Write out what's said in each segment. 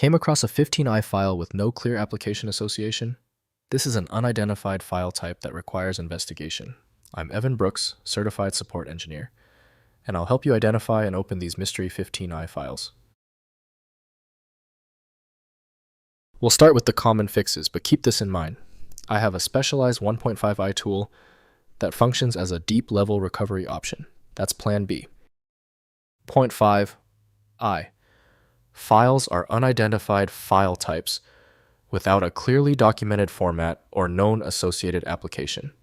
Came across a 15i file with no clear application association? This is an unidentified file type that requires investigation. I'm Evan Brooks, Certified Support Engineer, and I'll help you identify and open these mystery 15i files. We'll start with the common fixes, but keep this in mind. I have a specialized 1.5i tool that functions as a deep-level recovery option. That's Plan B. Point 5i. Files are unidentified file types without a clearly documented format or known associated application.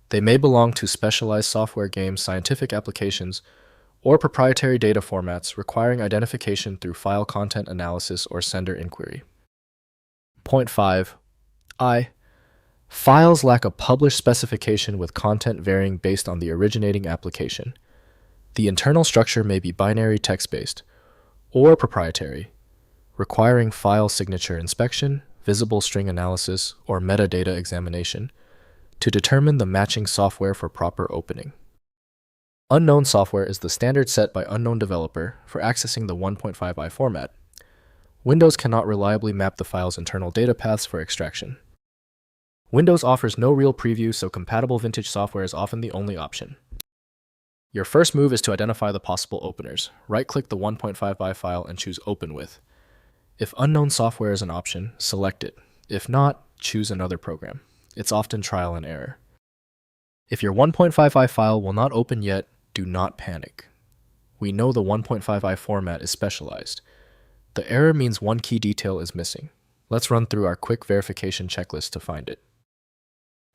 They may belong to specialized software games, scientific applications, or proprietary data formats requiring identification through file content analysis or sender inquiry. Point 5i. Files lack a published specification with content varying based on the originating application. The internal structure may be binary text-based or proprietary, requiring file signature inspection, visible string analysis, or metadata examination to determine the matching software for proper opening. Unknown software is the standard set by unknown developer for accessing the 1.5i format. Windows cannot reliably map the file's internal data paths for extraction. Windows offers no real preview, so compatible vintage software is often the only option. Your first move is to identify the possible openers. Right-click the 1.5i file and choose Open With. If unknown software is an option, select it. If not, choose another program. It's often trial and error. If your 1.5i file will not open yet, do not panic. We know the 1.5i format is specialized. The error means one key detail is missing. Let's run through our quick verification checklist to find it.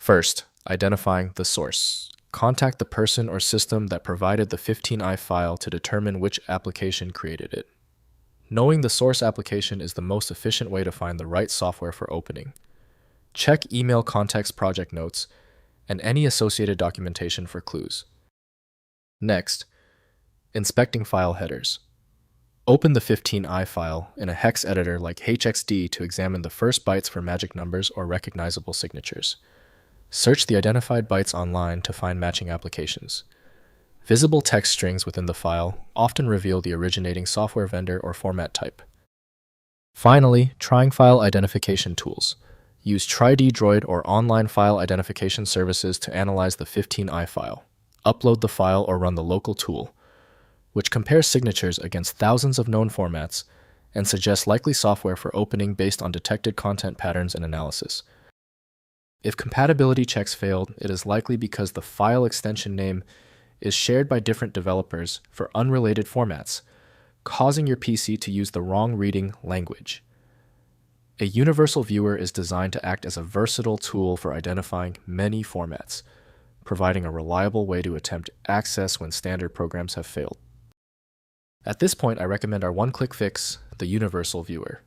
First, identifying the source. Contact the person or system that provided the 15i file to determine which application created it. Knowing the source application is the most efficient way to find the right software for opening. Check email context project notes and any associated documentation for clues. Next, inspecting file headers. Open the 15i file in a hex editor like HXD to examine the first bytes for magic numbers or recognizable signatures. Search the identified bytes online to find matching applications. Visible text strings within the file often reveal the originating software vendor or format type. Finally, trying file identification tools. Use TryDroid or online file identification services to analyze the 15i file. Upload the file or run the local tool, which compares signatures against thousands of known formats and suggests likely software for opening based on detected content patterns and analysis. If compatibility checks failed, it is likely because the file extension name is shared by different developers for unrelated formats, causing your PC to use the wrong reading language. A universal viewer is designed to act as a versatile tool for identifying many formats, providing a reliable way to attempt access when standard programs have failed. At this point, I recommend our one-click fix, the universal viewer.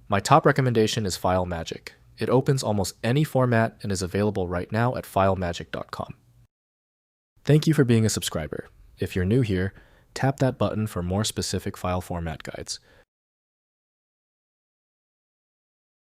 My top recommendation is FileMagick. It opens almost any format and is available right now at filemagick.com. Thank you for being a subscriber. If you're new here, tap that button for more specific file format guides.